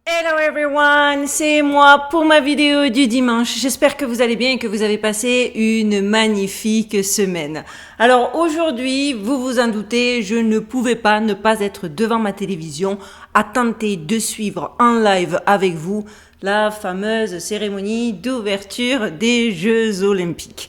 Hello everyone, c'est moi pour ma vidéo du dimanche. J'espère que vous allez bien et que vous avez passé une magnifique semaine. Alors aujourd'hui, vous vous en doutez, je ne pouvais pas ne pas être devant ma télévision à tenter de suivre en live avec vous la fameuse cérémonie d'ouverture des Jeux Olympiques.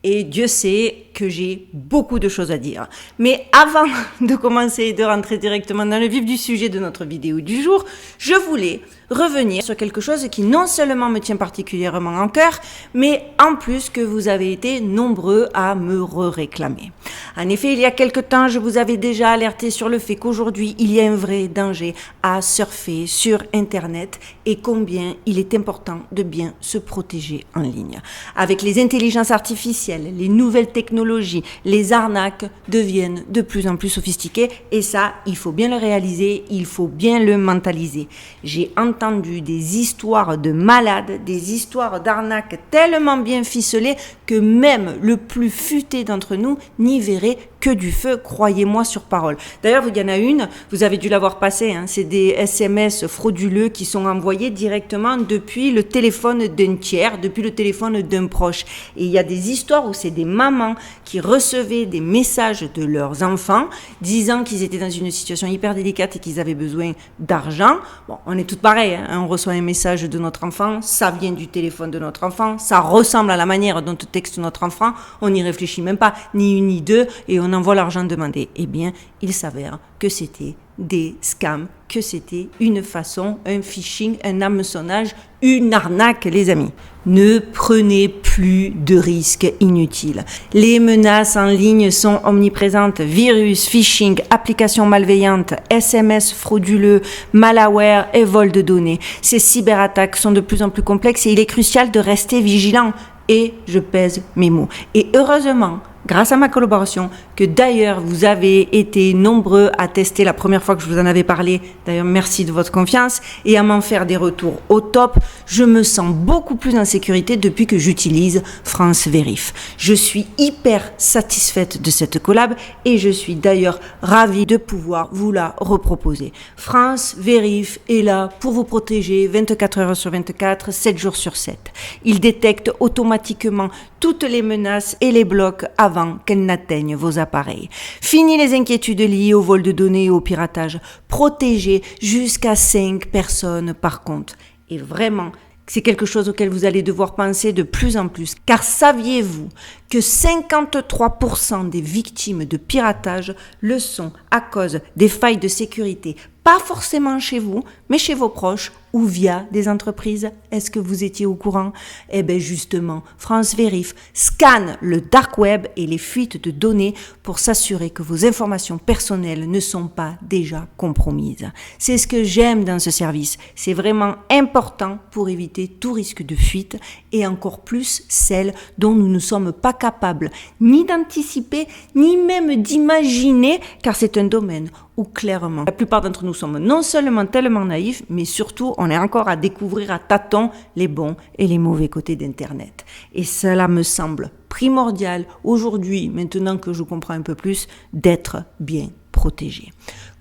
Et Dieu sait que j'ai beaucoup de choses à dire. Mais avant de commencer et de rentrer directement dans le vif du sujet de notre vidéo du jour, je voulais revenir sur quelque chose qui non seulement me tient particulièrement en cœur, mais en plus que vous avez été nombreux à me réclamer. En effet, il y a quelque temps, je vous avais déjà alerté sur le fait qu'aujourd'hui, il y a un vrai danger à surfer sur Internet et combien il est important de bien se protéger en ligne. Avec les intelligences artificielles, les nouvelles technologies, les arnaques deviennent de plus en plus sophistiquées et ça, il faut bien le réaliser, il faut bien le mentaliser. J'ai entendu des histoires de malades, des histoires d'arnaques tellement bien ficelées que même le plus futé d'entre nous n'y verrait que du feu, croyez-moi sur parole. D'ailleurs, il y en a une, vous avez dû l'avoir passée, hein, c'est des SMS frauduleux qui sont envoyés directement depuis le téléphone d'un tiers, depuis le téléphone d'un proche. Et il y a des histoires où c'est des mamans qui recevaient des messages de leurs enfants disant qu'ils étaient dans une situation hyper délicate et qu'ils avaient besoin d'argent. Bon, on est toutes pareilles, hein, on reçoit un message de notre enfant, ça vient du téléphone de notre enfant, ça ressemble à la manière dont texte notre enfant, on n'y réfléchit même pas, ni une ni deux, et on envoie l'argent demandé. Eh bien, il s'avère que c'était des scams, que c'était une façon, un phishing, un hameçonnage, une arnaque, les amis. Ne prenez plus de risques inutiles. Les menaces en ligne sont omniprésentes. Virus, phishing, applications malveillantes, SMS frauduleux, malware et vol de données. Ces cyberattaques sont de plus en plus complexes et il est crucial de rester vigilant. Et je pèse mes mots. Et heureusement, grâce à ma collaboration, que d'ailleurs vous avez été nombreux à tester la première fois que je vous en avais parlé, d'ailleurs merci de votre confiance, et à m'en faire des retours au top, je me sens beaucoup plus en sécurité depuis que j'utilise France Vérif. Je suis hyper satisfaite de cette collab et je suis d'ailleurs ravie de pouvoir vous la reproposer. France Vérif est là pour vous protéger 24 heures sur 24, 7 jours sur 7. Il détecte automatiquement toutes les menaces et les blocs avant qu'elles n'atteignent vos appareils. Fini les inquiétudes liées au vol de données et au piratage. Protégez jusqu'à 5 personnes par compte. Et vraiment, c'est quelque chose auquel vous allez devoir penser de plus en plus. Car saviez-vous que 53% des victimes de piratage le sont à cause des failles de sécurité, pas forcément chez vous, mais chez vos proches ou via des entreprises? Est-ce que vous étiez au courant? Eh bien justement, France Vérif scanne le dark web et les fuites de données pour s'assurer que vos informations personnelles ne sont pas déjà compromises. C'est ce que j'aime dans ce service. C'est vraiment important pour éviter tout risque de fuite et encore plus celles dont nous ne sommes pas capables ni d'anticiper, ni même d'imaginer, car c'est un domaine où clairement, la plupart d'entre nous sommes non seulement tellement naïfs, mais surtout on est encore à découvrir à tâtons les bons et les mauvais côtés d'Internet. Et cela me semble primordial aujourd'hui, maintenant que je comprends un peu plus, d'être bien protégé.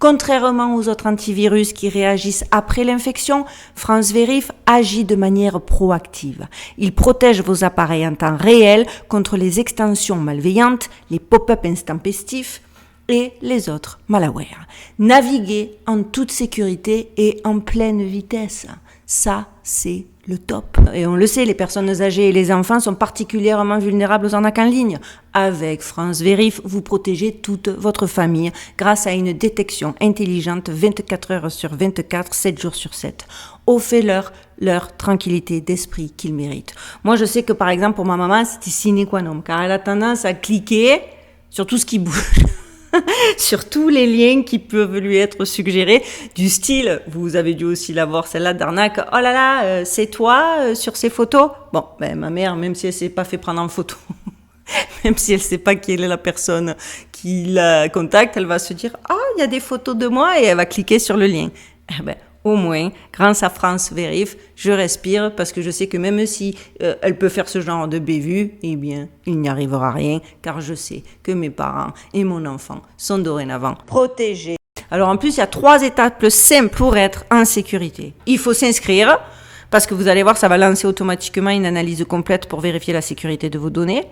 Contrairement aux autres antivirus qui réagissent après l'infection, France Vérif agit de manière proactive. Il protège vos appareils en temps réel contre les extensions malveillantes, les pop-up intempestifs, et les autres malware. Naviguer en toute sécurité et en pleine vitesse. Ça, c'est le top. Et on le sait, les personnes âgées et les enfants sont particulièrement vulnérables aux arnaques en ligne. Avec France Vérif, vous protégez toute votre famille grâce à une détection intelligente 24 heures sur 24, 7 jours sur 7. Offrez-leur leur tranquillité d'esprit qu'ils méritent. Moi, je sais que par exemple, pour ma maman, c'était sine qua non, car elle a tendance à cliquer sur tout ce qui bouge. Sur tous les liens qui peuvent lui être suggérés, du style, vous avez dû aussi l'avoir celle-là d'arnaque, oh là là, c'est toi sur ces photos? Bon, ben ma mère, même si elle s'est pas fait prendre en photo, même si elle sait pas qui est la personne qui la contacte, elle va se dire, ah, il y a des photos de moi, et elle va cliquer sur le lien. Eh ben, au moins, grâce à France Vérif, je respire parce que je sais que même si elle peut faire ce genre de bévue, eh bien, il n'y arrivera rien car je sais que mes parents et mon enfant sont dorénavant protégés. Alors en plus, il y a 3 étapes simples pour être en sécurité. Il faut s'inscrire, parce que vous allez voir, ça va lancer automatiquement une analyse complète pour vérifier la sécurité de vos données.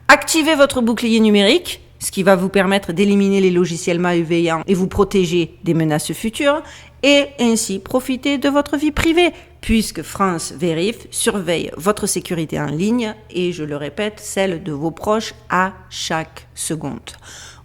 Activez votre bouclier numérique, ce qui va vous permettre d'éliminer les logiciels malveillants et vous protéger des menaces futures, et ainsi profiter de votre vie privée, puisque France Vérif surveille votre sécurité en ligne et, je le répète, celle de vos proches à chaque seconde.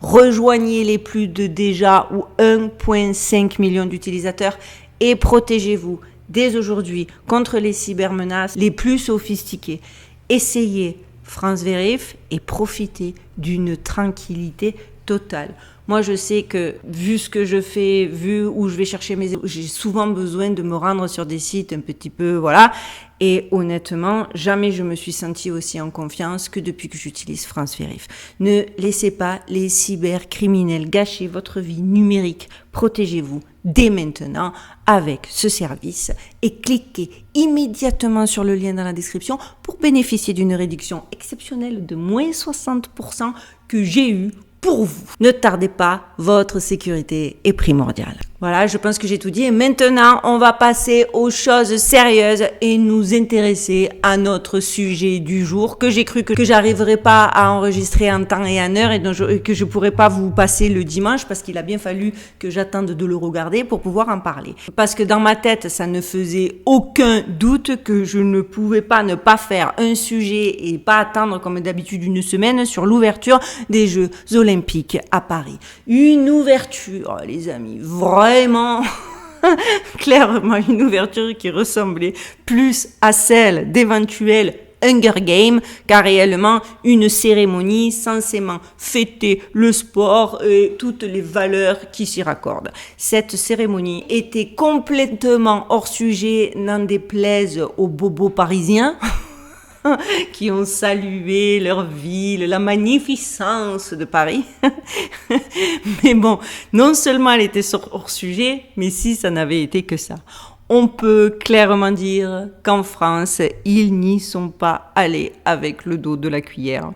Rejoignez les plus de déjà ou 1,5 million d'utilisateurs et protégez-vous dès aujourd'hui contre les cybermenaces les plus sophistiquées. Essayez France Vérif et profitez d'une tranquillité totale. Moi, je sais que vu ce que je fais, vu où je vais chercher j'ai souvent besoin de me rendre sur des sites un petit peu, voilà. Et honnêtement, jamais je me suis sentie aussi en confiance que depuis que j'utilise France Vérif. Ne laissez pas les cybercriminels gâcher votre vie numérique. Protégez-vous dès maintenant avec ce service et cliquez immédiatement sur le lien dans la description pour bénéficier d'une réduction exceptionnelle de moins 60% que j'ai eue pour vous. Ne tardez pas, votre sécurité est primordiale. Voilà, je pense que j'ai tout dit. Et maintenant, on va passer aux choses sérieuses et nous intéresser à notre sujet du jour que j'ai cru que j'arriverais pas à enregistrer en temps et en heure et que je pourrais pas vous passer le dimanche parce qu'il a bien fallu que j'attende de le regarder pour pouvoir en parler. Parce que dans ma tête, ça ne faisait aucun doute que je ne pouvais pas ne pas faire un sujet et pas attendre comme d'habitude une semaine sur l'ouverture des Jeux Olympiques à Paris. Une ouverture, les amis, vraiment clairement une ouverture qui ressemblait plus à celle d'éventuels Hunger Games qu'à réellement une cérémonie censément fêter le sport et toutes les valeurs qui s'y raccordent. Cette cérémonie était complètement hors sujet, n'en déplaise aux bobos parisiens qui ont salué leur ville, la magnificence de Paris. Mais bon, non seulement elle était hors sujet, mais si ça n'avait été que ça. On peut clairement dire qu'en France, ils n'y sont pas allés avec le dos de la cuillère.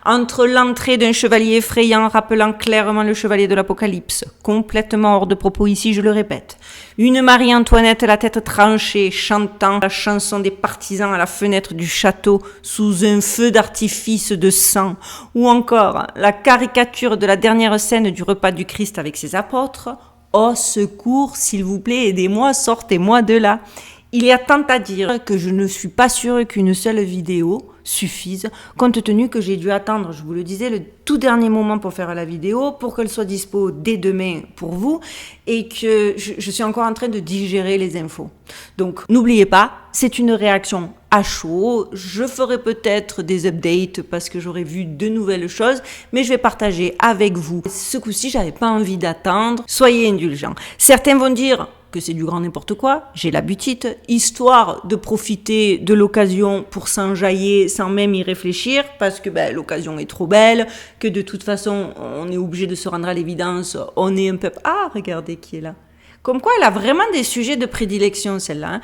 Entre l'entrée d'un chevalier effrayant rappelant clairement le chevalier de l'Apocalypse, complètement hors de propos ici, je le répète, une Marie-Antoinette la tête tranchée chantant la chanson des partisans à la fenêtre du château sous un feu d'artifice de sang, ou encore la caricature de la dernière scène du repas du Christ avec ses apôtres. Oh, secours, s'il vous plaît, aidez-moi, sortez-moi de là. Il y a tant à dire que je ne suis pas sûre qu'une seule vidéo suffise, compte tenu que j'ai dû attendre, je vous le disais, le tout dernier moment pour faire la vidéo, pour qu'elle soit dispo dès demain pour vous, et que je suis encore en train de digérer les infos. Donc, n'oubliez pas, c'est une réaction à chaud. Je ferai peut-être des updates parce que j'aurai vu de nouvelles choses, mais je vais partager avec vous. Ce coup-ci, j'avais pas envie d'attendre. Soyez indulgents. Certains vont dire que c'est du grand n'importe quoi, j'ai la butite, histoire de profiter de l'occasion pour s'enjailler sans même y réfléchir, parce que l'occasion est trop belle, que de toute façon, on est obligé de se rendre à l'évidence, on est un peu... Ah, regardez qui est là. Comme quoi, elle a vraiment des sujets de prédilection, celle-là.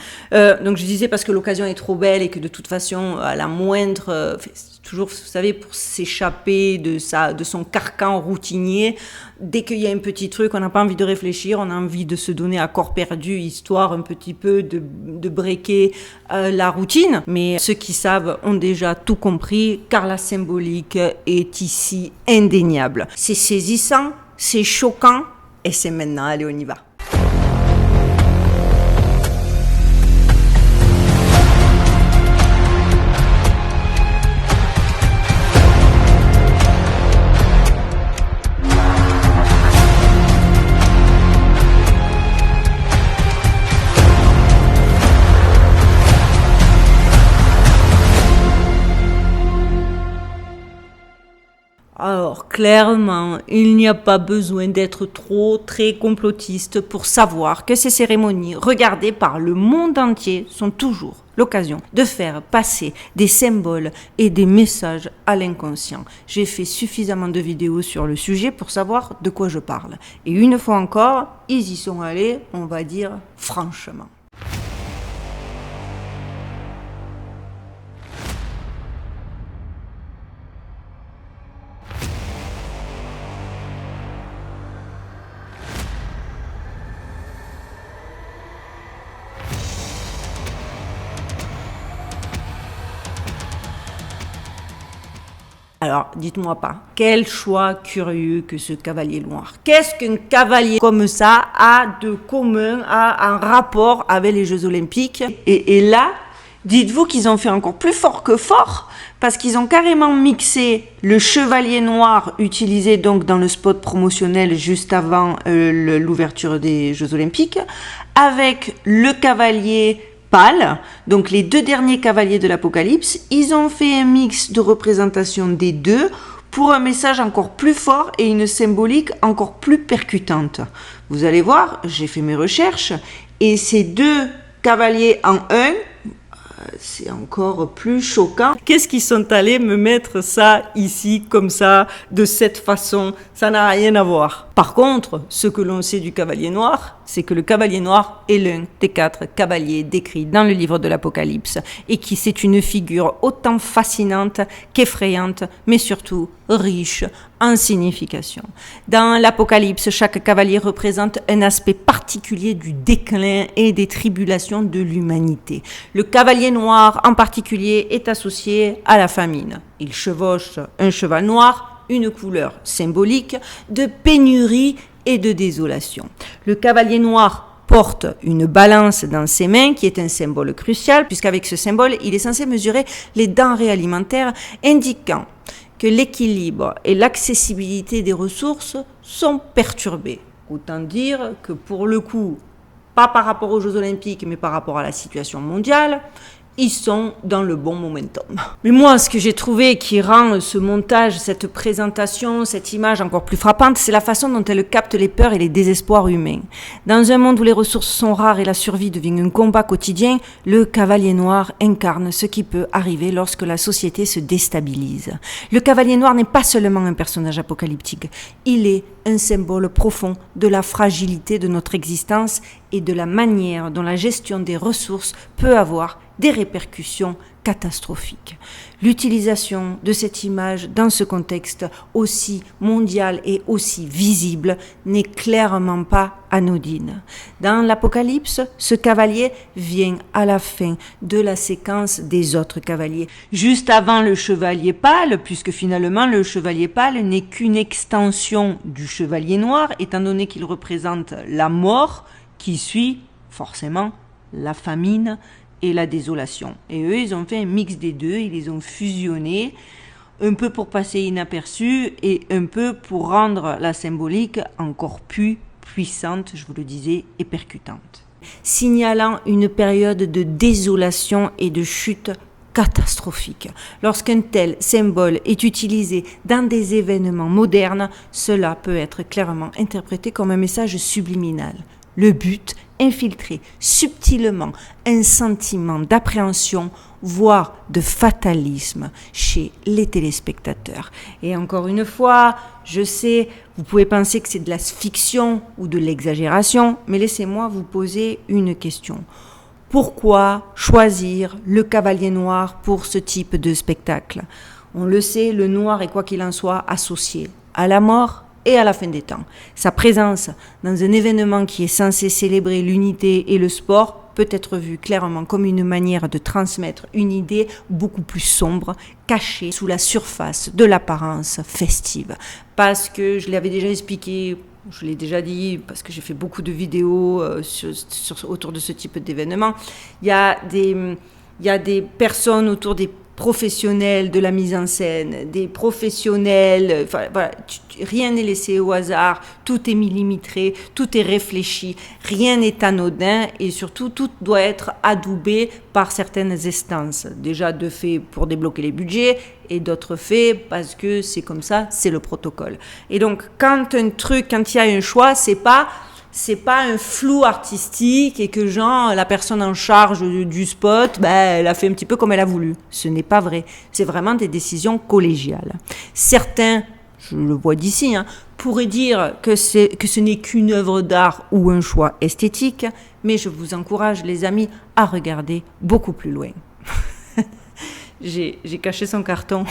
Donc, je disais parce que l'occasion est trop belle et que de toute façon, à la moindre... toujours, vous savez, pour s'échapper de son carcan routinier, dès qu'il y a un petit truc, on n'a pas envie de réfléchir, on a envie de se donner à corps perdu, histoire un petit peu de breaker la routine. Mais ceux qui savent ont déjà tout compris, car la symbolique est ici indéniable. C'est saisissant, c'est choquant, et c'est maintenant. Allez, on y va. Alors, clairement, il n'y a pas besoin d'être très complotiste pour savoir que ces cérémonies, regardées par le monde entier, sont toujours l'occasion de faire passer des symboles et des messages à l'inconscient. J'ai fait suffisamment de vidéos sur le sujet pour savoir de quoi je parle. Et une fois encore, ils y sont allés, on va dire, franchement. Alors, dites-moi pas, quel choix curieux que ce cavalier noir. Qu'est-ce qu'un cavalier comme ça a de commun, a un rapport avec les Jeux Olympiques? Et là, dites-vous qu'ils ont fait encore plus fort que fort, parce qu'ils ont carrément mixé le chevalier noir utilisé donc dans le spot promotionnel juste avant l'ouverture des Jeux Olympiques, avec le cavalier pâle, donc les 2 derniers cavaliers de l'Apocalypse. Ils ont fait un mix de représentation des deux pour un message encore plus fort et une symbolique encore plus percutante. Vous allez voir, j'ai fait mes recherches, et ces 2 cavaliers en un, c'est encore plus choquant. Qu'est-ce qu'ils sont allés me mettre ça ici, comme ça, de cette façon? Ça n'a rien à voir. Par contre, ce que l'on sait du cavalier noir, c'est que le cavalier noir est l'un des 4 cavaliers décrits dans le livre de l'Apocalypse, et qui c'est une figure autant fascinante qu'effrayante, mais surtout riche en signification. Dans l'Apocalypse, chaque cavalier représente un aspect particulier du déclin et des tribulations de l'humanité. Le cavalier noir en particulier est associé à la famine. Il chevauche un cheval noir, une couleur symbolique de pénurie et de désolation. Le cavalier noir porte une balance dans ses mains qui est un symbole crucial, puisqu'avec ce symbole, il est censé mesurer les denrées alimentaires, indiquant que l'équilibre et l'accessibilité des ressources sont perturbés. Autant dire que pour le coup, pas par rapport aux Jeux Olympiques, mais par rapport à la situation mondiale, ils sont dans le bon momentum. Mais moi, ce que j'ai trouvé qui rend ce montage, cette présentation, cette image encore plus frappante, c'est la façon dont elle capte les peurs et les désespoirs humains. Dans un monde où les ressources sont rares et la survie devient un combat quotidien, le cavalier noir incarne ce qui peut arriver lorsque la société se déstabilise. Le cavalier noir n'est pas seulement un personnage apocalyptique, il est un symbole profond de la fragilité de notre existence et de la manière dont la gestion des ressources peut avoir des répercussions catastrophiques. L'utilisation de cette image dans ce contexte aussi mondial et aussi visible n'est clairement pas anodine. Dans l'Apocalypse, ce cavalier vient à la fin de la séquence des autres cavaliers, juste avant le chevalier pâle, puisque finalement le chevalier pâle n'est qu'une extension du chevalier noir, étant donné qu'il représente la mort qui suit forcément la famine et la désolation. Et eux, ils ont fait un mix des deux, ils les ont fusionnés, un peu pour passer inaperçus et un peu pour rendre la symbolique encore plus puissante, je vous le disais, et percutante. Signalant une période de désolation et de chute catastrophique. Lorsqu'un tel symbole est utilisé dans des événements modernes, cela peut être clairement interprété comme un message subliminal. Le but, infiltrer subtilement un sentiment d'appréhension, voire de fatalisme chez les téléspectateurs. Et encore une fois, je sais, vous pouvez penser que c'est de la fiction ou de l'exagération, mais laissez-moi vous poser une question. Pourquoi choisir le cavalier noir pour ce type de spectacle? On le sait, le noir est quoi qu'il en soit associé à la mort et à la fin des temps. Sa présence dans un événement qui est censé célébrer l'unité et le sport peut être vue clairement comme une manière de transmettre une idée beaucoup plus sombre, cachée sous la surface de l'apparence festive. Parce que je l'avais déjà expliqué, je l'ai déjà dit, parce que j'ai fait beaucoup de vidéos autour de ce type d'événement, il y a des personnes autour des professionnels de la mise en scène, des professionnels, enfin, voilà, rien n'est laissé au hasard, tout est millimétré, tout est réfléchi, rien n'est anodin et surtout tout doit être adoubé par certaines instances. Déjà de fait pour débloquer les budgets et d'autres faits parce que c'est comme ça, c'est le protocole. Et donc quand il y a un choix, c'est pas un flou artistique et que genre la personne en charge du spot, elle a fait un petit peu comme elle a voulu. Ce n'est pas vrai. C'est vraiment des décisions collégiales. Certains, je le vois d'ici, pourraient dire que ce n'est qu'une œuvre d'art ou un choix esthétique, mais je vous encourage, les amis, à regarder beaucoup plus loin. J'ai caché son carton.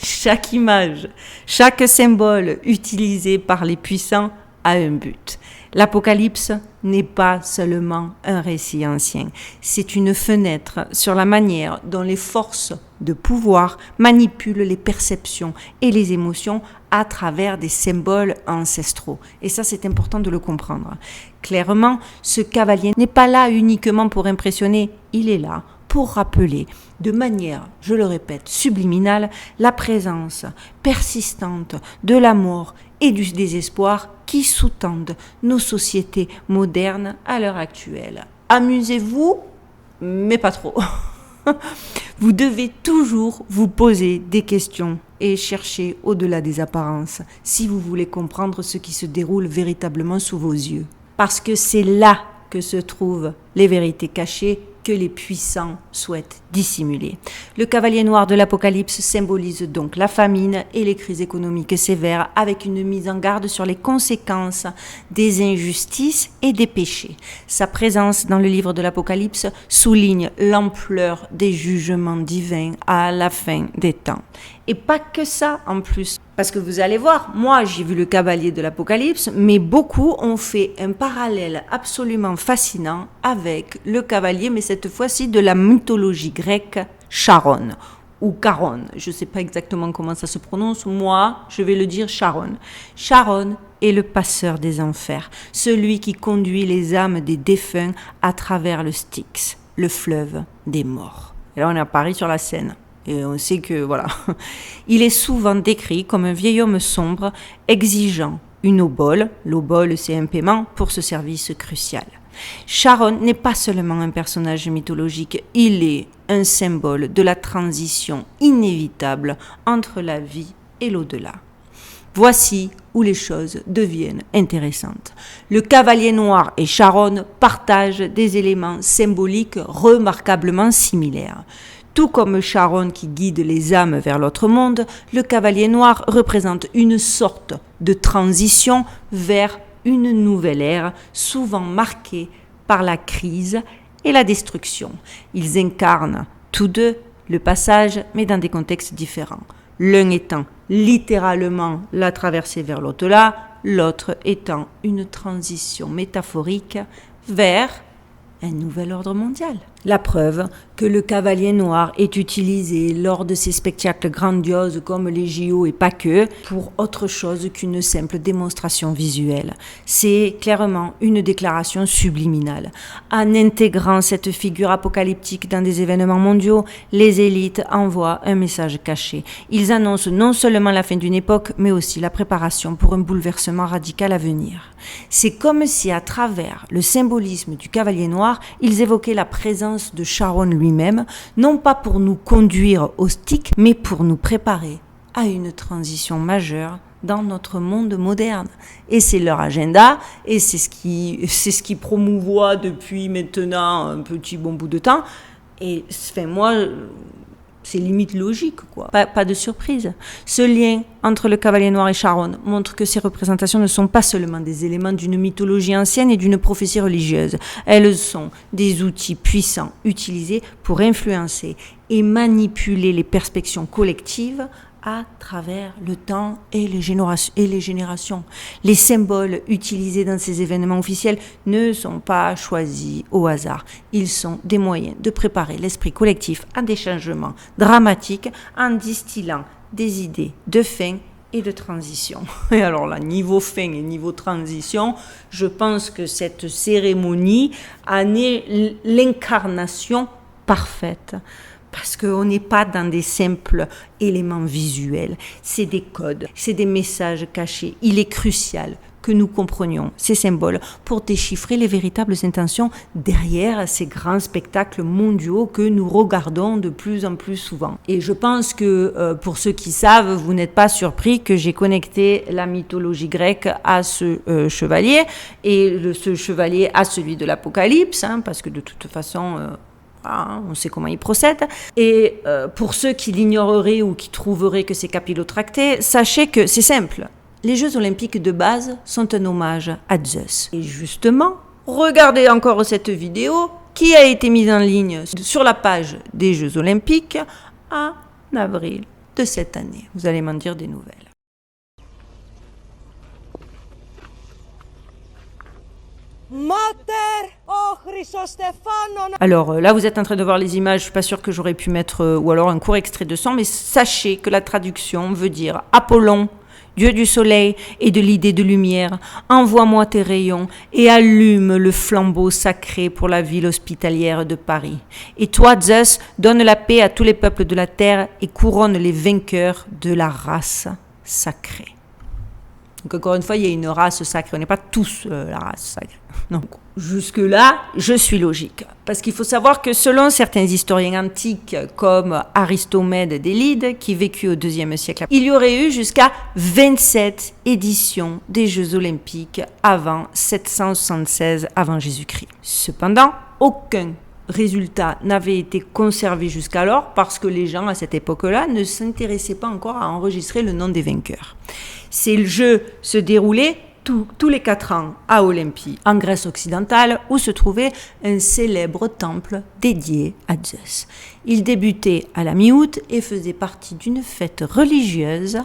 Chaque image, chaque symbole utilisé par les puissants a un but. L'Apocalypse n'est pas seulement un récit ancien, c'est une fenêtre sur la manière dont les forces de pouvoir manipulent les perceptions et les émotions à travers des symboles ancestraux. Et ça, c'est important de le comprendre. Clairement, ce cavalier n'est pas là uniquement pour impressionner, il est là pour rappeler de manière, je le répète, subliminale, la présence persistante de la mort et du désespoir qui sous-tendent nos sociétés modernes à l'heure actuelle. Amusez-vous, mais pas trop. Vous devez toujours vous poser des questions et chercher au-delà des apparences si vous voulez comprendre ce qui se déroule véritablement sous vos yeux. Parce que c'est là que se trouvent les vérités cachées que les puissants souhaitent dissimuler. Le cavalier noir de l'Apocalypse symbolise donc la famine et les crises économiques sévères avec une mise en garde sur les conséquences des injustices et des péchés. Sa présence dans le livre de l'Apocalypse souligne l'ampleur des jugements divins à la fin des temps. Et pas que ça en plus. Parce que vous allez voir, moi j'ai vu le cavalier de l'Apocalypse, mais beaucoup ont fait un parallèle absolument fascinant avec le cavalier, mais cette fois-ci de la mythologie grecque, Charon, ou Charon. Je ne sais pas exactement comment ça se prononce, moi je vais le dire Charon. Charon est le passeur des enfers, celui qui conduit les âmes des défunts à travers le Styx, le fleuve des morts. Et là on est à Paris sur la Seine. Et on sait que, voilà, il est souvent décrit comme un vieil homme sombre, exigeant une obole. L'obole, c'est un paiement pour ce service crucial. Charon n'est pas seulement un personnage mythologique, il est un symbole de la transition inévitable entre la vie et l'au-delà. Voici où les choses deviennent intéressantes. Le cavalier noir et Charon partagent des éléments symboliques remarquablement similaires. Tout comme Charon qui guide les âmes vers l'autre monde, le cavalier noir représente une sorte de transition vers une nouvelle ère, souvent marquée par la crise et la destruction. Ils incarnent tous deux le passage, mais dans des contextes différents. L'un étant littéralement la traversée vers l'au-delà, l'autre étant une transition métaphorique vers un nouvel ordre mondial. La preuve que le cavalier noir est utilisé lors de ces spectacles grandioses comme les JO et pas que, pour autre chose qu'une simple démonstration visuelle. C'est clairement une déclaration subliminale. En intégrant cette figure apocalyptique dans des événements mondiaux, les élites envoient un message caché. Ils annoncent non seulement la fin d'une époque, mais aussi la préparation pour un bouleversement radical à venir. C'est comme si à travers le symbolisme du cavalier noir, ils évoquaient la présence de Charon lui-même, non pas pour nous conduire au Styx, mais pour nous préparer à une transition majeure dans notre monde moderne. Et c'est leur agenda, et c'est ce qui promouvoit depuis maintenant un petit bon bout de temps. Et enfin, moi, c'est limite logique, quoi. Pas de surprise. Ce lien entre le cavalier noir et Charon montre que ces représentations ne sont pas seulement des éléments d'une mythologie ancienne et d'une prophétie religieuse. Elles sont des outils puissants utilisés pour influencer et manipuler les perceptions collectives à travers le temps et les générations. Les symboles utilisés dans ces événements officiels ne sont pas choisis au hasard. Ils sont des moyens de préparer l'esprit collectif à des changements dramatiques en distillant des idées de fin et de transition. Et alors là, niveau fin et niveau transition, je pense que cette cérémonie en est l'incarnation parfaite. Parce qu'on n'est pas dans des simples éléments visuels, c'est des codes, c'est des messages cachés. Il est crucial que nous comprenions ces symboles pour déchiffrer les véritables intentions derrière ces grands spectacles mondiaux que nous regardons de plus en plus souvent. Et je pense que pour ceux qui savent, vous n'êtes pas surpris que j'ai connecté la mythologie grecque à ce chevalier et ce chevalier à celui de l'Apocalypse, parce que de toute façon... on sait comment il procède. Et pour ceux qui l'ignoreraient ou qui trouveraient que c'est capillotracté, sachez que c'est simple. Les Jeux Olympiques de base sont un hommage à Zeus. Et justement, regardez encore cette vidéo qui a été mise en ligne sur la page des Jeux Olympiques en avril de cette année. Vous allez m'en dire des nouvelles. Mater o Chrysostéphanon. Alors là, vous êtes en train de voir les images, je suis pas sûre que j'aurais pu mettre, ou alors un court extrait de son, mais sachez que la traduction veut dire Apollon, Dieu du soleil et de l'idée de lumière, envoie-moi tes rayons et allume le flambeau sacré pour la ville hospitalière de Paris. Et toi, Zeus, donne la paix à tous les peuples de la terre et couronne les vainqueurs de la race sacrée. Donc encore une fois, il y a une race sacrée. On n'est pas tous la race sacrée. Donc jusque-là, je suis logique. Parce qu'il faut savoir que selon certains historiens antiques, comme Aristomède d'Élide, qui vécut au IIe siècle, il y aurait eu jusqu'à 27 éditions des Jeux Olympiques avant 776 avant Jésus-Christ. Cependant, aucun résultat n'avait été conservé jusqu'alors parce que les gens à cette époque-là ne s'intéressaient pas encore à enregistrer le nom des vainqueurs. Ces jeux se déroulaient tous les 4 ans à Olympie, en Grèce occidentale, où se trouvait un célèbre temple dédié à Zeus. Il débutait à la mi-août et faisait partie d'une fête religieuse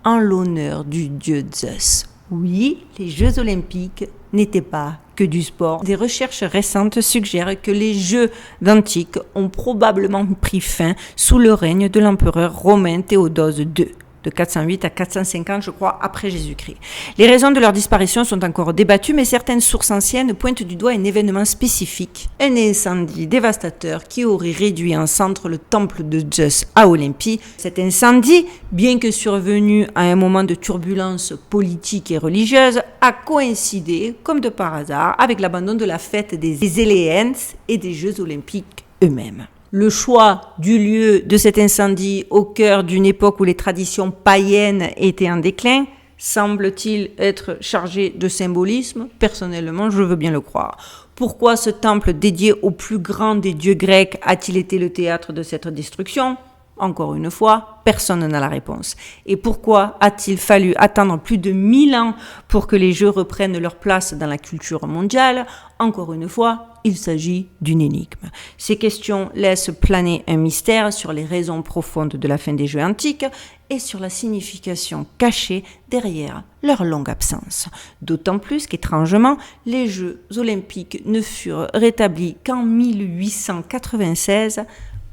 en l'honneur du dieu Zeus. Oui, les Jeux olympiques n'étaient pas que du sport. Des recherches récentes suggèrent que les Jeux d'Antique ont probablement pris fin sous le règne de l'empereur romain Théodose II, de 408 à 450, je crois, après Jésus-Christ. Les raisons de leur disparition sont encore débattues, mais certaines sources anciennes pointent du doigt un événement spécifique, un incendie dévastateur qui aurait réduit en cendres le temple de Zeus à Olympie. Cet incendie, bien que survenu à un moment de turbulence politique et religieuse, a coïncidé, comme de par hasard, avec l'abandon de la fête des Éléens et des Jeux olympiques eux-mêmes. Le choix du lieu de cet incendie au cœur d'une époque où les traditions païennes étaient en déclin semble-t-il être chargé de symbolisme. Personnellement, je veux bien le croire. Pourquoi ce temple dédié au plus grand des dieux grecs a-t-il été le théâtre de cette destruction ? Encore une fois, personne n'a la réponse. Et pourquoi a-t-il fallu attendre plus de 1000 ans pour que les jeux reprennent leur place dans la culture mondiale ? Encore une fois, il s'agit d'une énigme. Ces questions laissent planer un mystère sur les raisons profondes de la fin des Jeux antiques et sur la signification cachée derrière leur longue absence. D'autant plus qu'étrangement, les Jeux olympiques ne furent rétablis qu'en 1896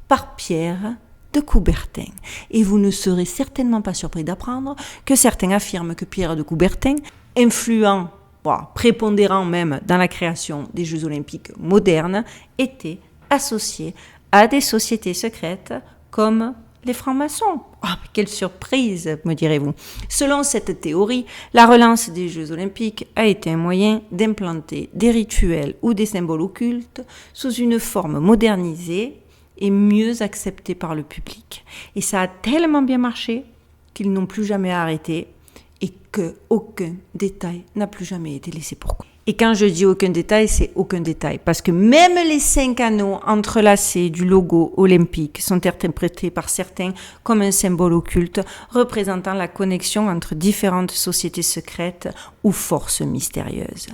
par Pierre de Coubertin. Et vous ne serez certainement pas surpris d'apprendre que certains affirment que Pierre de Coubertin, influent, prépondérant même dans la création des Jeux olympiques modernes, était associé à des sociétés secrètes comme les francs-maçons. Quelle surprise, me direz-vous. Selon cette théorie, la relance des Jeux olympiques a été un moyen d'implanter des rituels ou des symboles occultes sous une forme modernisée et mieux accepté par le public. Et ça a tellement bien marché qu'ils n'ont plus jamais arrêté et qu'aucun détail n'a plus jamais été laissé pour compte. Et quand je dis aucun détail, c'est aucun détail. Parce que même les 5 anneaux entrelacés du logo olympique sont interprétés par certains comme un symbole occulte représentant la connexion entre différentes sociétés secrètes ou forces mystérieuses.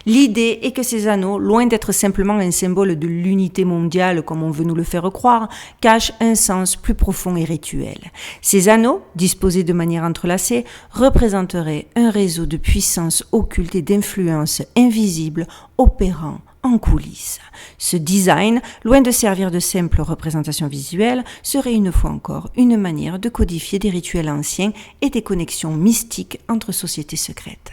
L'idée est que ces anneaux, loin d'être simplement un symbole de l'unité mondiale comme on veut nous le faire croire, cachent un sens plus profond et rituel. Ces anneaux, disposés de manière entrelacée, représenteraient un réseau de puissance occulte et d'influence invisible opérant en coulisses. Ce design, loin de servir de simple représentation visuelle, serait une fois encore une manière de codifier des rituels anciens et des connexions mystiques entre sociétés secrètes.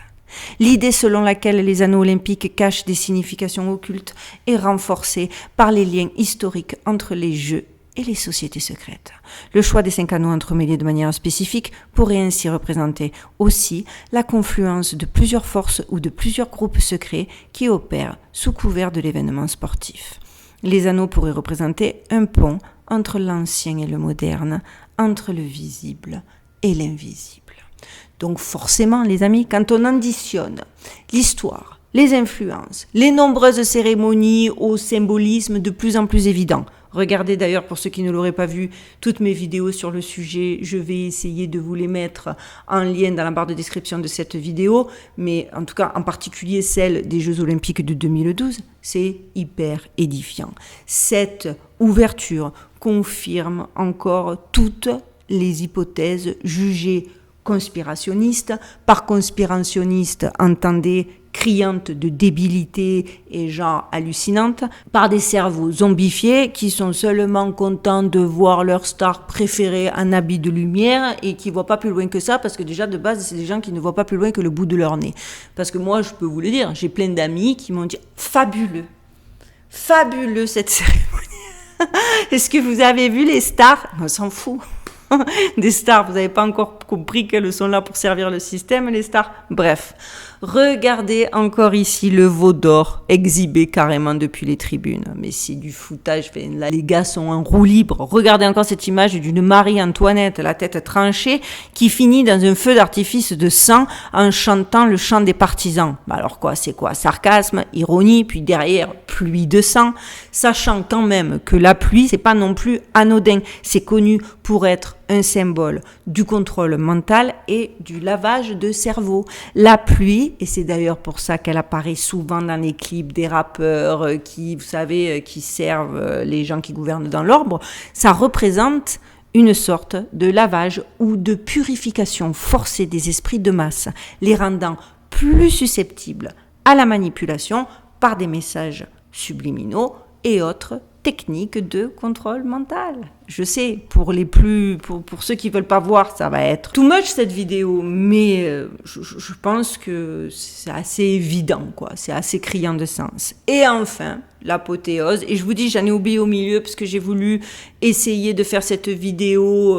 L'idée selon laquelle les anneaux olympiques cachent des significations occultes est renforcée par les liens historiques entre les jeux et les sociétés secrètes. Le choix des 5 anneaux entremêlés de manière spécifique pourrait ainsi représenter aussi la confluence de plusieurs forces ou de plusieurs groupes secrets qui opèrent sous couvert de l'événement sportif. Les anneaux pourraient représenter un pont entre l'ancien et le moderne, entre le visible et l'invisible. Donc forcément, les amis, quand on additionne l'histoire, les influences, les nombreuses cérémonies au symbolisme de plus en plus évident. Regardez d'ailleurs, pour ceux qui ne l'auraient pas vu, toutes mes vidéos sur le sujet. Je vais essayer de vous les mettre en lien dans la barre de description de cette vidéo. Mais en tout cas, en particulier celle des Jeux Olympiques de 2012, c'est hyper édifiant. Cette ouverture confirme encore toutes les hypothèses jugées conspirationnistes. Par conspirationniste, entendez criantes de débilité et genre hallucinantes, par des cerveaux zombifiés qui sont seulement contents de voir leur star préférée en habit de lumière et qui ne voient pas plus loin que ça, parce que déjà de base c'est des gens qui ne voient pas plus loin que le bout de leur nez. Parce que moi je peux vous le dire, j'ai plein d'amis qui m'ont dit fabuleux cette cérémonie. Est-ce que vous avez vu les stars? On s'en fout. Des stars, vous n'avez pas encore compris qu'elles sont là pour servir le système, les stars. Bref, regardez encore ici le veau d'or exhibé carrément depuis les tribunes. Mais c'est du foutage, là les gars sont en roue libre. Regardez encore cette image d'une Marie-Antoinette, la tête tranchée, qui finit dans un feu d'artifice de sang en chantant le chant des partisans. Alors quoi, c'est quoi? Sarcasme, ironie, puis derrière, pluie de sang, sachant quand même que la pluie, c'est pas non plus anodin. C'est connu pour être un symbole du contrôle mental et du lavage de cerveau. La pluie, et c'est d'ailleurs pour ça qu'elle apparaît souvent dans les clips des rappeurs qui, vous savez, qui servent les gens qui gouvernent dans l'ordre, ça représente une sorte de lavage ou de purification forcée des esprits de masse, les rendant plus susceptibles à la manipulation par des messages subliminaux et autres technique de contrôle mental. Je sais, pour ceux qui veulent pas voir, ça va être too much cette vidéo, mais je pense que c'est assez évident, quoi. C'est assez criant de sens. Et enfin, l'apothéose. Et je vous dis, j'en ai oublié au milieu parce que j'ai voulu essayer de faire cette vidéo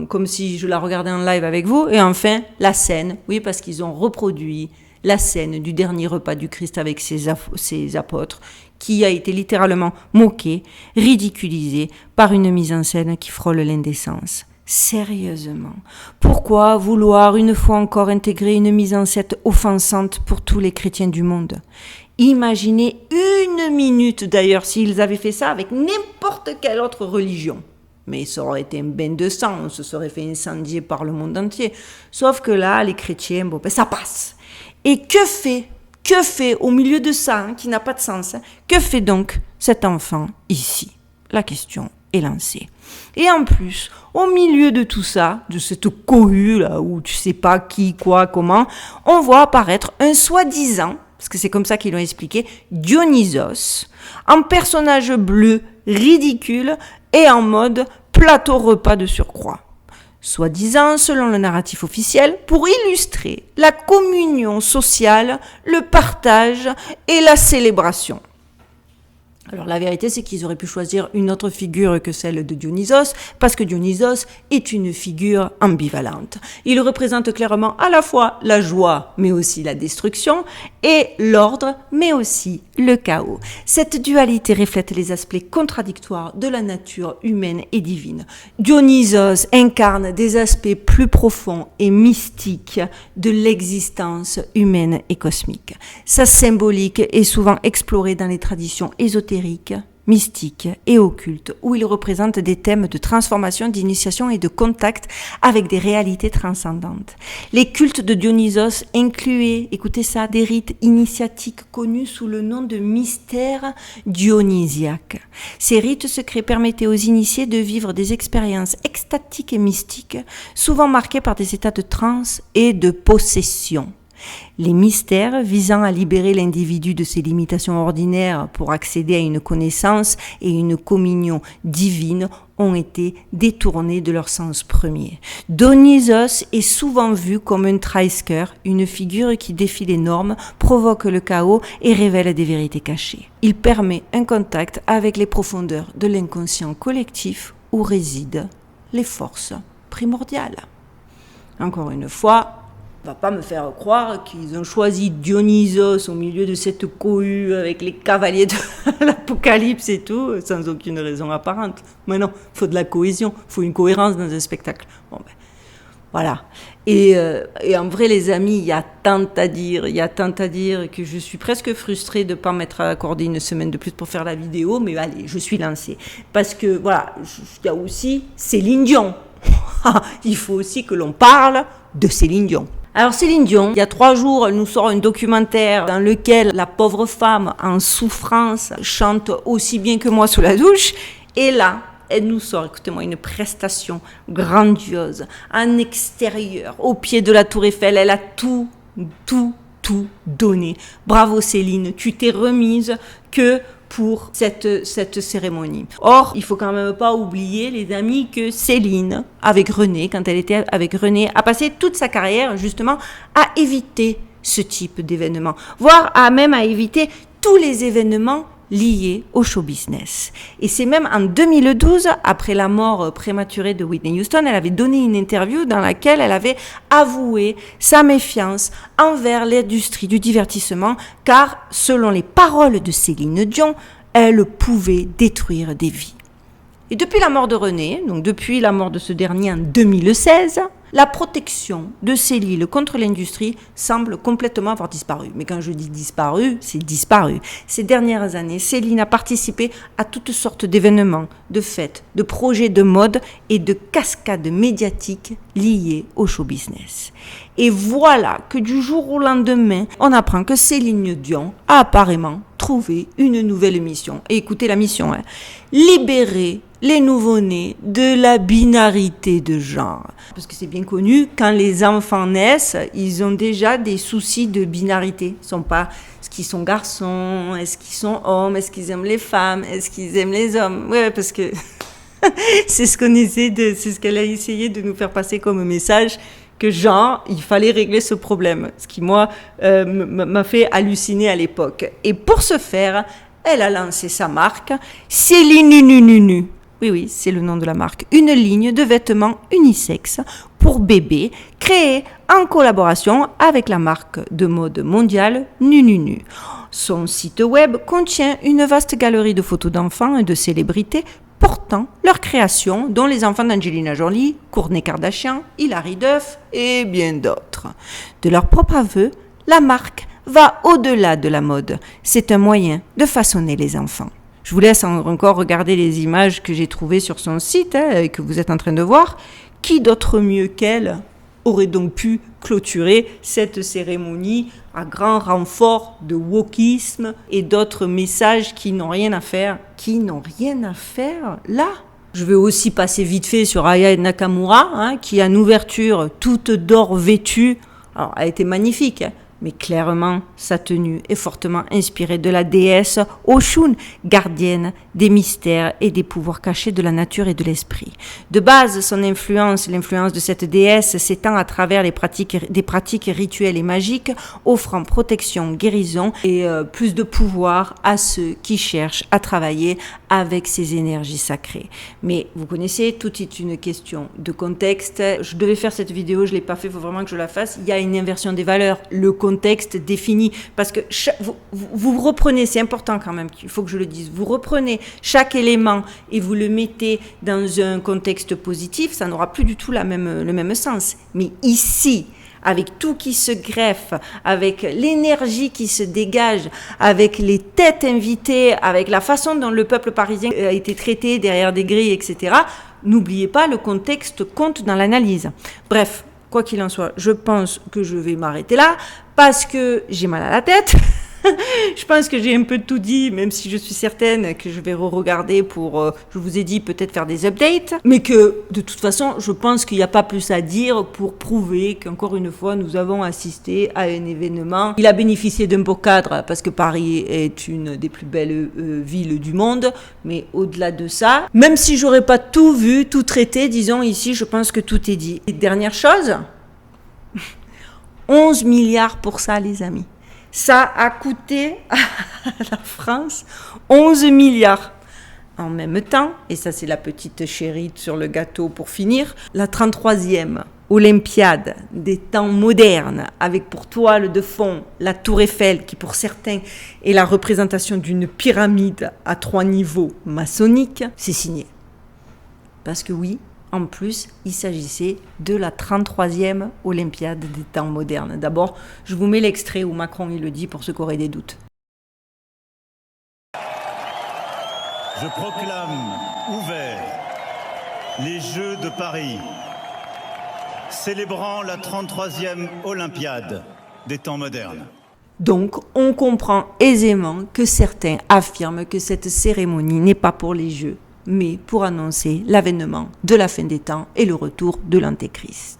comme si je la regardais en live avec vous. Et enfin, la scène. Oui, parce qu'ils ont reproduit la scène du dernier repas du Christ avec ses apôtres, qui a été littéralement moquée, ridiculisée par une mise en scène qui frôle l'indécence. Sérieusement, pourquoi vouloir une fois encore intégrer une mise en scène offensante pour tous les chrétiens du monde? Imaginez une minute d'ailleurs s'ils avaient fait ça avec n'importe quelle autre religion. Mais ça aurait été un bain de sang, on se serait fait incendier par le monde entier. Sauf que là, les chrétiens, ça passe. Et que fait au milieu de ça, qui n'a pas de sens, que fait donc cet enfant ici? La question est lancée. Et en plus, au milieu de tout ça, de cette cohue là, où tu sais pas qui, quoi, comment, on voit apparaître un soi-disant, parce que c'est comme ça qu'ils l'ont expliqué, Dionysos, en personnage bleu, ridicule, et en mode plateau repas de surcroît. Soi-disant, selon le narratif officiel, pour illustrer la communion sociale, le partage et la célébration. Alors la vérité, c'est qu'ils auraient pu choisir une autre figure que celle de Dionysos, parce que Dionysos est une figure ambivalente. Il représente clairement à la fois la joie, mais aussi la destruction, et l'ordre, mais aussi le chaos. Cette dualité reflète les aspects contradictoires de la nature humaine et divine. Dionysos incarne des aspects plus profonds et mystiques de l'existence humaine et cosmique. Sa symbolique est souvent explorée dans les traditions ésotériques, mystiques et occultes, où il représente des thèmes de transformation, d'initiation et de contact avec des réalités transcendantes. Les cultes de Dionysos incluaient, écoutez ça, des rites initiatiques connus sous le nom de mystères dionysiaques. Ces rites secrets permettaient aux initiés de vivre des expériences extatiques et mystiques, souvent marquées par des états de transe et de possession. Les mystères visant à libérer l'individu de ses limitations ordinaires pour accéder à une connaissance et une communion divine ont été détournés de leur sens premier. Dionysos est souvent vu comme un traiteur, une figure qui défie les normes, provoque le chaos et révèle des vérités cachées. Il permet un contact avec les profondeurs de l'inconscient collectif où résident les forces primordiales. Encore une fois, on va pas me faire croire qu'ils ont choisi Dionysos au milieu de cette cohue avec les cavaliers de l'Apocalypse et tout, sans aucune raison apparente. Mais non, il faut de la cohésion, il faut une cohérence dans un spectacle. Bon ben, voilà. Et en vrai, les amis, il y a tant à dire que je suis presque frustrée de ne pas m'être accordé une semaine de plus pour faire la vidéo, mais allez, je suis lancée. Parce que, voilà, il y a aussi Céline Dion. Il faut aussi que l'on parle de Céline Dion. Alors Céline Dion, il y a 3 jours, elle nous sort un documentaire dans lequel la pauvre femme en souffrance chante aussi bien que moi sous la douche. Et là, elle nous sort, écoutez-moi, une prestation grandiose, en extérieur, au pied de la Tour Eiffel. Elle a tout tout donné. Bravo Céline, tu t'es remise que pour cette cérémonie. Or, il faut quand même pas oublier, les amis, que Céline, avec René, quand elle était avec René, a passé toute sa carrière justement à éviter ce type d'événement, voire à éviter tous les événements liés au show business. Et c'est même en 2012, après la mort prématurée de Whitney Houston, elle avait donné une interview dans laquelle elle avait avoué sa méfiance envers l'industrie du divertissement, car selon les paroles de Céline Dion, elle pouvait détruire des vies. Et depuis la mort de René, donc depuis la mort de ce dernier en 2016, la protection de Céline contre l'industrie semble complètement avoir disparu. Mais quand je dis disparu, c'est disparu. Ces dernières années, Céline a participé à toutes sortes d'événements, de fêtes, de projets de mode et de cascades médiatiques liées au show business. Et voilà que du jour au lendemain, on apprend que Céline Dion a apparemment trouvé une nouvelle mission. Et écoutez la mission, libérer les nouveau-nés de la binarité de genre. Parce que c'est bien connu, quand les enfants naissent, ils ont déjà des soucis de binarité. Ils sont pas, est-ce qu'ils sont garçons, est-ce qu'ils sont hommes, est-ce qu'ils aiment les femmes, est-ce qu'ils aiment les hommes. Ouais, parce que c'est ce qu'elle a essayé de nous faire passer comme message, que genre, il fallait régler ce problème. Ce qui, moi, m'a fait halluciner à l'époque. Et pour ce faire, elle a lancé sa marque, Céline Nu. Oui, c'est le nom de la marque. Une ligne de vêtements unisexe pour bébés créée en collaboration avec la marque de mode mondiale Nu. Son site web contient une vaste galerie de photos d'enfants et de célébrités portant leur création, dont les enfants d'Angelina Jolie, Kourtney Kardashian, Hilary Duff et bien d'autres. De leur propre aveu, la marque va au-delà de la mode. C'est un moyen de façonner les enfants. Je vous laisse encore regarder les images que j'ai trouvées sur son site, que vous êtes en train de voir. Qui d'autre mieux qu'elle aurait donc pu clôturer cette cérémonie à grand renfort de wokisme et d'autres messages qui n'ont rien à faire là. Je vais aussi passer vite fait sur Aya Nakamura, qui a une ouverture toute d'or vêtue. Alors, elle a été magnifique, mais clairement, sa tenue est fortement inspirée de la déesse Oshun, gardienne des mystères et des pouvoirs cachés de la nature et de l'esprit. De base, l'influence de cette déesse s'étend à travers des pratiques rituelles et magiques, offrant protection, guérison et plus de pouvoir à ceux qui cherchent à travailler avec ces énergies sacrées. Mais vous connaissez, tout est une question de contexte. Je devais faire cette vidéo, je ne l'ai pas fait, il faut vraiment que je la fasse. Il y a une inversion des valeurs. Le contexte défini, parce que vous reprenez, c'est important quand même, il faut que je le dise, vous reprenez chaque élément et vous le mettez dans un contexte positif, ça n'aura plus du tout le même sens. Mais ici, avec tout qui se greffe, avec l'énergie qui se dégage, avec les têtes invitées, avec la façon dont le peuple parisien a été traité derrière des grilles, etc., n'oubliez pas, le contexte compte dans l'analyse. Bref, quoi qu'il en soit, je pense que je vais m'arrêter là parce que j'ai mal à la tête. Je pense que j'ai un peu tout dit, même si je suis certaine que je vais re-regarder pour, je vous ai dit, peut-être faire des updates. Mais que, de toute façon, je pense qu'il n'y a pas plus à dire pour prouver qu'encore une fois, nous avons assisté à un événement. Il a bénéficié d'un beau cadre parce que Paris est une des plus belles villes du monde. Mais au-delà de ça, même si j'aurais pas tout vu, tout traité, disons ici, je pense que tout est dit. Et dernière chose, 11 milliards pour ça, les amis. Ça a coûté à la France 11 milliards. En même temps, et ça c'est la petite chérie sur le gâteau pour finir, la 33e Olympiade des temps modernes, avec pour toile de fond la Tour Eiffel, qui pour certains est la représentation d'une pyramide à 3 niveaux maçonniques, c'est signé. Parce que oui, en plus, il s'agissait de la 33e Olympiade des temps modernes. D'abord, je vous mets l'extrait où Macron il le dit pour ceux qui auraient des doutes. Je proclame ouverts les Jeux de Paris, célébrant la 33e Olympiade des temps modernes. Donc, on comprend aisément que certains affirment que cette cérémonie n'est pas pour les Jeux, mais pour annoncer l'avènement de la fin des temps et le retour de l'Antéchrist.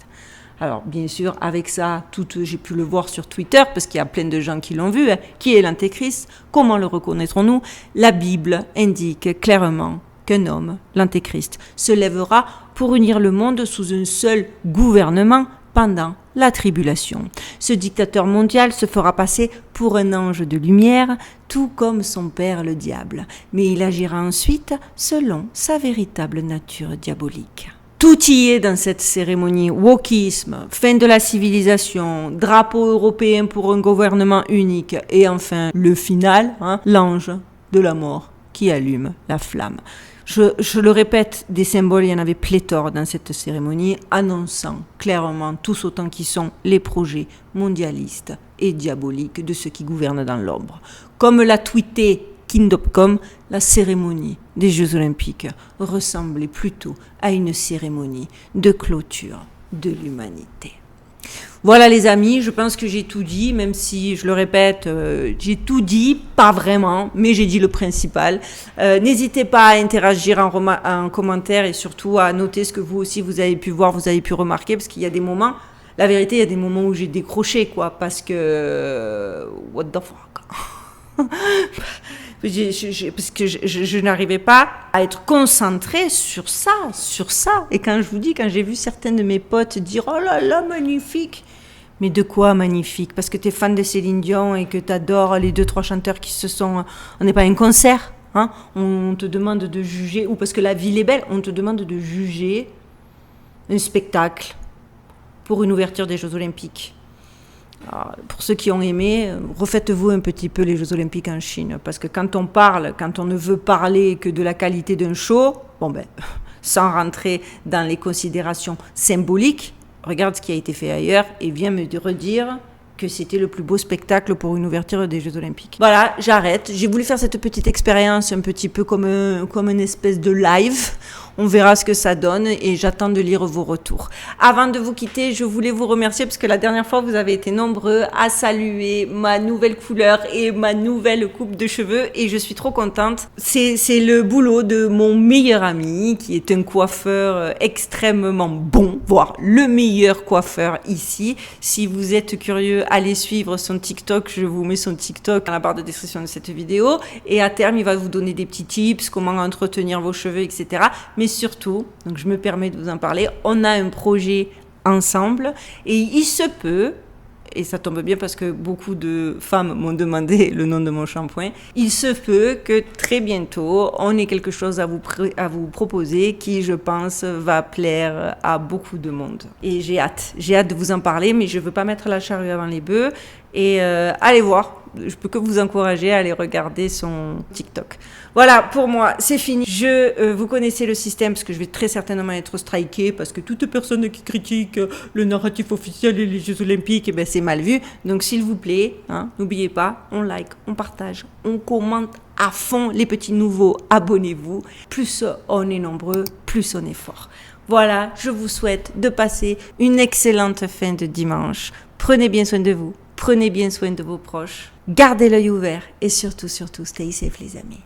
Alors, bien sûr, avec ça, j'ai pu le voir sur Twitter, parce qu'il y a plein de gens qui l'ont vu. Qui est l'antéchrist? Comment le reconnaîtrons-nous? La Bible indique clairement qu'un homme, l'antéchrist, se lèvera pour unir le monde sous un seul gouvernement pendant la tribulation. Ce dictateur mondial se fera passer pour un ange de lumière, tout comme son père le diable, mais il agira ensuite selon sa véritable nature diabolique. Tout y est dans cette cérémonie. Wokisme, fin de la civilisation, drapeau européen pour un gouvernement unique et enfin le final, l'ange de la mort qui allume la flamme. Je le répète, des symboles, il y en avait pléthore dans cette cérémonie, annonçant clairement tous autant qui sont les projets mondialistes et diaboliques de ceux qui gouvernent dans l'ombre. Comme l'a tweeté Kingdom.com, la cérémonie des Jeux Olympiques ressemblait plutôt à une cérémonie de clôture de l'humanité. Voilà les amis, je pense que j'ai tout dit, même si je le répète, j'ai tout dit, pas vraiment, mais j'ai dit le principal. N'hésitez pas à interagir en commentaire et surtout à noter ce que vous aussi vous avez pu voir, vous avez pu remarquer, parce qu'il y a des moments, la vérité, il y a des moments où j'ai décroché, quoi, parce que... what the fuck. Parce que je n'arrivais pas à être concentrée sur ça. Et quand je vous dis, quand j'ai vu certains de mes potes dire « Oh là là, magnifique !» Mais de quoi magnifique? Parce que tu es fan de Céline Dion et que tu adores les 2-3 chanteurs qui se sont... On n'est pas un concert, hein? On te demande de juger, ou parce que la ville est belle, on te demande de juger un spectacle pour une ouverture des Jeux Olympiques. Alors, pour ceux qui ont aimé, refaites-vous un petit peu les Jeux Olympiques en Chine, parce que quand on ne veut parler que de la qualité d'un show, sans rentrer dans les considérations symboliques, regarde ce qui a été fait ailleurs et viens me redire que c'était le plus beau spectacle pour une ouverture des Jeux Olympiques. Voilà, j'arrête. J'ai voulu faire cette petite expérience un petit peu comme une espèce de live. On verra ce que ça donne et j'attends de lire vos retours. Avant de vous quitter, je voulais vous remercier parce que la dernière fois, vous avez été nombreux à saluer ma nouvelle couleur et ma nouvelle coupe de cheveux et je suis trop contente. C'est le boulot de mon meilleur ami qui est un coiffeur extrêmement bon, voire le meilleur coiffeur ici. Si vous êtes curieux, allez suivre son TikTok. Je vous mets son TikTok dans la barre de description de cette vidéo et à terme, il va vous donner des petits tips, comment entretenir vos cheveux, etc. Mais surtout, donc je me permets de vous en parler, on a un projet ensemble et il se peut, et ça tombe bien parce que beaucoup de femmes m'ont demandé le nom de mon shampoing, il se peut que très bientôt, on ait quelque chose à vous proposer qui, je pense, va plaire à beaucoup de monde. Et j'ai hâte de vous en parler, mais je ne veux pas mettre la charrue avant les bœufs. Et allez voir, je peux que vous encourager à aller regarder son TikTok. Voilà, pour moi, c'est fini. Vous connaissez le système parce que je vais très certainement être strikée parce que toute personne qui critique le narratif officiel et les Jeux Olympiques, c'est mal vu. Donc, s'il vous plaît, n'oubliez pas, on like, on partage, on commente à fond les petits nouveaux, abonnez-vous. Plus on est nombreux, plus on est fort. Voilà, je vous souhaite de passer une excellente fin de dimanche. Prenez bien soin de vous. Prenez bien soin de vos proches, gardez l'œil ouvert et surtout, stay safe les amis.